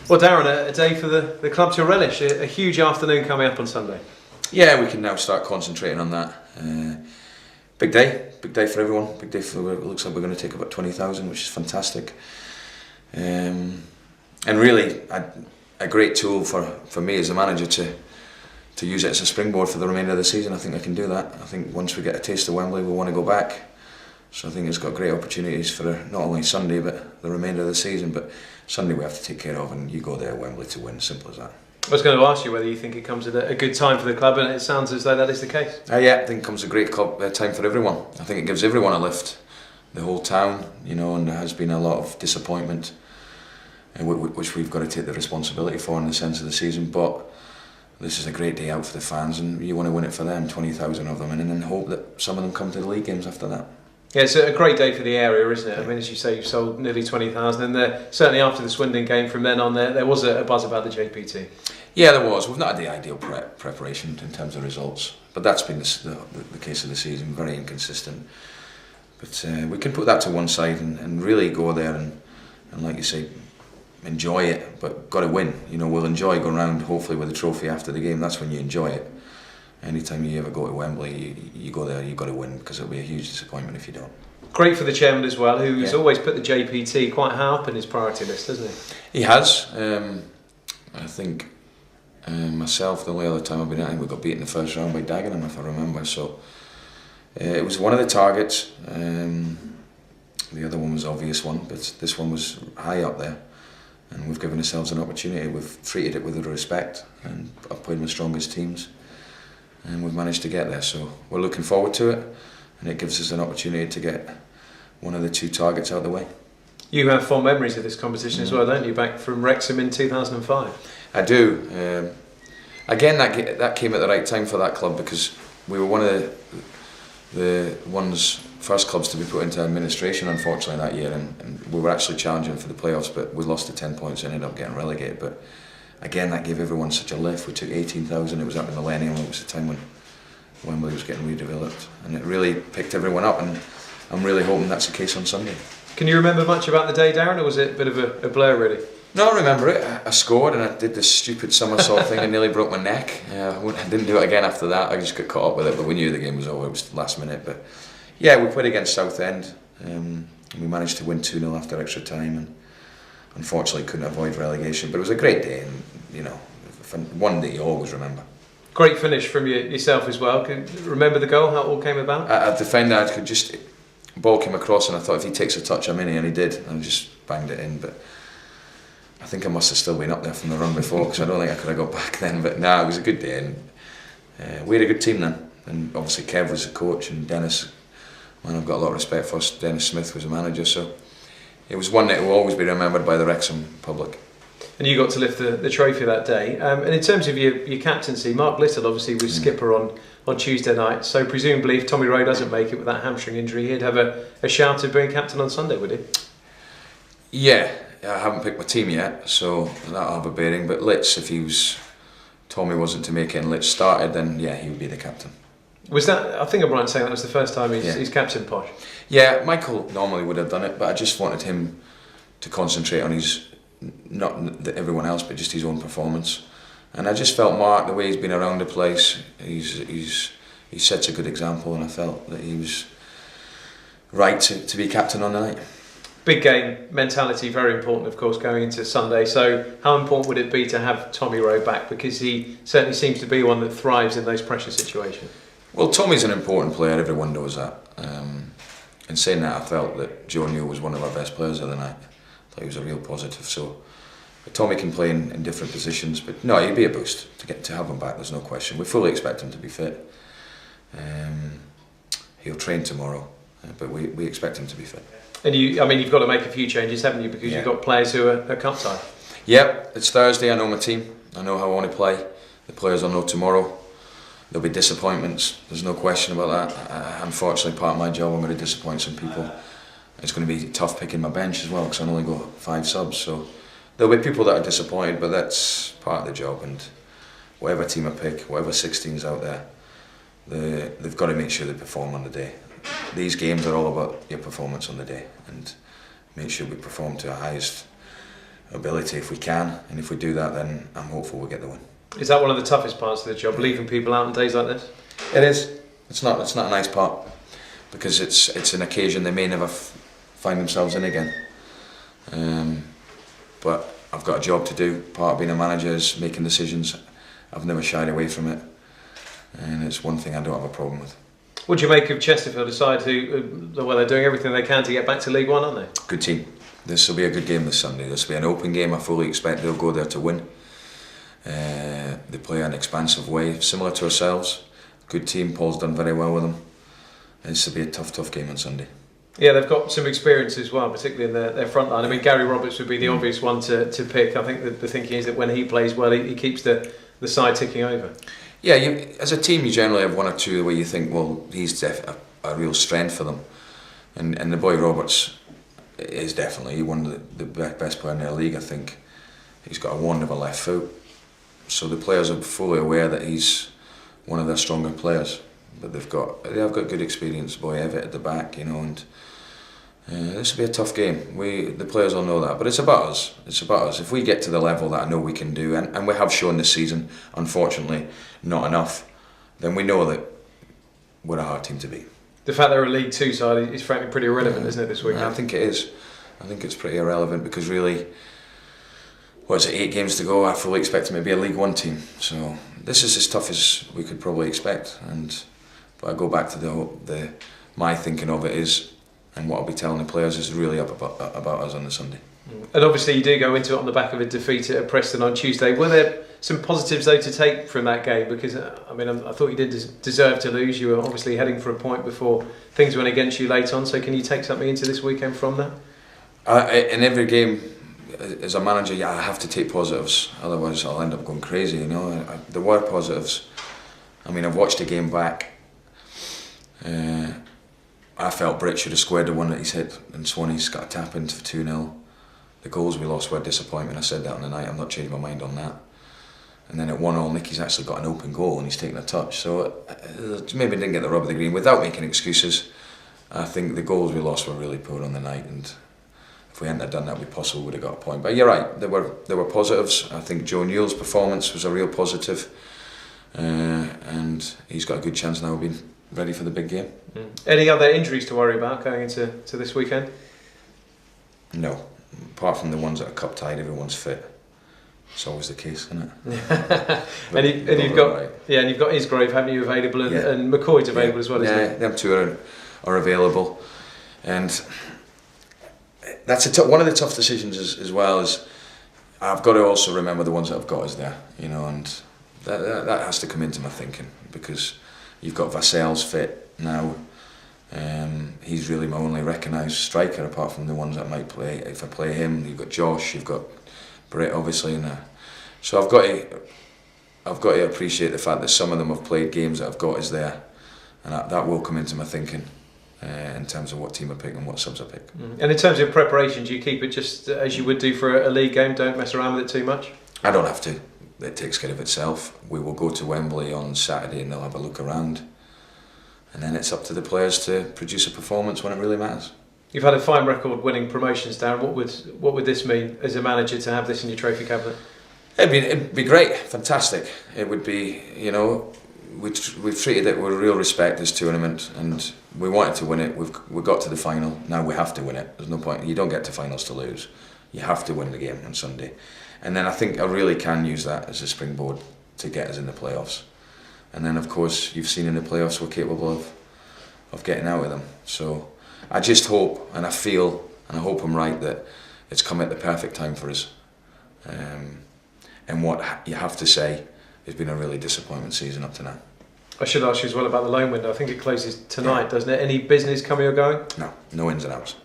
Well, Darren, a day for the club to relish. A huge afternoon coming up on Sunday. Yeah, we can now start concentrating on that. Big day for everyone. Big day for. It looks like we're going to take about 20,000, which is fantastic. And really, a great tool for me as a manager to use it as a springboard for the remainder of the season. I think I can do that. I think once we get a taste of Wembley, we'll want to go back. So I think it's got great opportunities for not only Sunday but the remainder of the season. But Sunday we have to take care of, and you go there Wembley to win. Simple as that. I was going to ask you whether you think it comes at a good time for the club, and it sounds as though that is the case. Yeah, I think it comes a great time for everyone. I think it gives everyone a lift, the whole town, and there has been a lot of disappointment, which we've got to take the responsibility for in the sense of the season. But this is a great day out for the fans, and you want to win it for them, 20,000 of them, and then hope that some of them come to the league games after that. Yeah, it's a great day for the area, isn't it? I mean, as you say, you've sold nearly 20,000, and certainly after the Swindon game from then on, there was a buzz about the JPT. Yeah, there was. We've not had the ideal preparation in terms of results, but that's been the case of the season, very inconsistent. But we can put that to one side and really go there and like you say, enjoy it, but got to win. We'll enjoy going around, hopefully with a trophy after the game. That's when you enjoy it. Anytime you ever go to Wembley, you go there, you've got to win, because it'll be a huge disappointment if you don't. Great for the chairman as well, who's always put the JPT quite high up in his priority list, hasn't he? He has. I think myself, the only other time I've been at him, we got beat in the first round by Dagenham, if I remember. So it was one of the targets. The other one was an obvious one, but this one was high up there. And we've given ourselves an opportunity. We've treated it with respect, and I've played my strongest teams. And we've managed to get there, so we're looking forward to it, and it gives us an opportunity to get one of the two targets out of the way. You have fond memories of this competition as well, don't you? Back from Wrexham in 2005. I do. Again, that came at the right time for that club, because we were one of the first clubs to be put into administration, unfortunately, that year, and we were actually challenging for the playoffs, but we lost to 10 points and ended up getting relegated. But again, that gave everyone such a lift. We took 18,000, it was at the Millennium, it was the time when Wembley was getting redeveloped, and it really picked everyone up, and I'm really hoping that's the case on Sunday. Can you remember much about the day, Darren, or was it a bit of a blur really? No, I remember it. I scored and I did this stupid somersault thing and nearly broke my neck. I didn't do it again after that, I just got caught up with it, but we knew the game was over, it was last minute. But yeah, we played against Southend, and we managed to win 2-0 after extra time, and unfortunately couldn't avoid relegation, but it was a great day, and one day you always remember. Great finish from yourself as well. Can you remember the goal, how it all came about? At the defender, I could just, the ball came across and I thought if he takes a touch I'm in, and he did, and I just banged it in. But I think I must have still been up there from the run before, because I don't think I could have got back then. But no, it was a good day, and we had a good team then, and obviously Kev was the coach, and Dennis, man, I've got a lot of respect for. Dennis Smith was the manager, so it was one that will always be remembered by the Wrexham public. And you got to lift the trophy that day. And in terms of your captaincy, Mark Little obviously was skipper on Tuesday night. So presumably if Tommy Rowe doesn't make it with that hamstring injury, he'd have a shout at being captain on Sunday, would he? Yeah, I haven't picked my team yet, so that'll have a bearing. But if Tommy wasn't to make it and Litch started, then yeah, he would be the captain. Was that, I think I'm right in saying that was the first time he's captained Posh? Yeah, Michael normally would have done it, but I just wanted him to concentrate on not everyone else, but just his own performance. And I just felt Mark, the way he's been around the place, he sets a good example, and I felt that he was right to be captain on the night. Big game mentality, very important, of course, going into Sunday. So how important would it be to have Tommy Rowe back, because he certainly seems to be one that thrives in those pressure situations? Well, Tommy's an important player, everyone knows that. In saying that, I felt that Joe Newell was one of our best players of the night. I thought he was a real positive. So Tommy can play in different positions, but no, he'd be a boost to have him back, there's no question. We fully expect him to be fit. He'll train tomorrow, but we expect him to be fit. And you've got to make a few changes, haven't you? Because you've got players who are cup side. Yep, it's Thursday, I know my team. I know how I want to play. The players will know tomorrow. There'll be disappointments, there's no question about that. Unfortunately, part of my job, I'm going to disappoint some people. It's going to be tough picking my bench as well, because I only got 5 subs. So there'll be people that are disappointed, but that's part of the job. And whatever team I pick, whatever 16's out there, they've got to make sure they perform on the day. These games are all about your performance on the day, and make sure we perform to our highest ability if we can, and if we do that, then I'm hopeful we'll get the win. Is that one of the toughest parts of the job, leaving people out on days like this? It is. It's not a nice part, because it's an occasion they may never find themselves in again. But I've got a job to do. Part of being a manager is making decisions. I've never shied away from it, and it's one thing I don't have a problem with. What do you make of Chesterfield, a side who, well, they're doing everything they can to get back to League One, aren't they? Good team. This will be a good game this Sunday. This will be an open game. I fully expect they'll go there to win. They play an expansive way, similar to ourselves. Good team. Paul's done very well with them. This will be a tough game on Sunday. Yeah, they've got some experience as well, particularly in their front line. I mean, Gary Roberts would be the obvious one to pick. I think the thinking is that when he plays well, he keeps the side ticking over. Yeah, as a team, you generally have one or two where you think, well, he's a real strength for them. And the boy Roberts is definitely one of the best player in their league, I think. He's got a wonderful left foot. So the players are fully aware that he's one of their stronger players. But they have got good experience. Boy Evatt at the back, and this will be a tough game. The players all know that, but it's about us. It's about us. If we get to the level that I know we can do, and we have shown this season, unfortunately, not enough, then we know that we're a hard team to beat. The fact they're a League Two side is frankly pretty irrelevant, isn't it, this weekend? I think it is. I think it's pretty irrelevant because really, 8 games to go? I fully expect them to be a League One team. So this is as tough as we could probably expect. But I go back to my thinking of it is, and what I'll be telling the players is really about us on the Sunday. And obviously you do go into it on the back of a defeat at Preston on Tuesday. Were there some positives though to take from that game? Because I thought you did deserve to lose. You were obviously heading for a point before things went against you late on. So can you take something into this weekend from that? In every game, as a manager, I have to take positives. Otherwise I'll end up going crazy, There were positives. I've watched the game back. I felt Britt should have squared the one that he's hit, and Swanee's got a tap in for 2-0. The goals we lost were a disappointment. I said that on the night. I'm not changing my mind on that. And then at 1-1, Nicky's actually got an open goal and he's taken a touch. So maybe didn't get the rub of the green. Without making excuses, I think the goals we lost were really poor on the night, and if we hadn't have done that, we possibly would have got a point. But you're right, there were positives. I think Joe Newell's performance was a real positive, and he's got a good chance now of being ready for the big game. Any other injuries to worry about going into this weekend? No, apart from the ones that are cup tied, everyone's fit. It's always the case, isn't it? and you've got Isgrave, haven't you, available, and McCoy's available as well, isn't it? Them two are available, and that's one of the tough decisions as well. Is I've got to also remember the ones that I've got is there, and that has to come into my thinking, because you've got Vassell's fit now. He's really my only recognised striker apart from the ones that might play. If I play him, you've got Josh, you've got Britt, obviously, so I've got to appreciate the fact that some of them have played games that I've got is there, and that will come into my thinking in terms of what team I pick and what subs I pick. And in terms of preparation, do you keep it just as you would do for a league game? Don't mess around with it too much? I don't have to. It takes care of itself. We will go to Wembley on Saturday and they'll have a look around, and then it's up to the players to produce a performance when it really matters. You've had a fine record winning promotions, Darren. What would this mean as a manager to have this in your trophy cabinet? It'd be great, fantastic. It would be, we've treated it with real respect, this tournament, and we wanted to win it. We got to the final. Now we have to win it. There's no point. You don't get to finals to lose. You have to win the game on Sunday, and then I think I really can use that as a springboard to get us in the playoffs. And then, of course, you've seen in the playoffs we're capable of getting out of them. So I just hope, and I feel, and I hope I'm right, that it's come at the perfect time for us. And what you have to say, it's been a really disappointing season up to now. I should ask you as well about the loan window. I think it closes tonight, doesn't it? Any business coming or going? No ins and outs.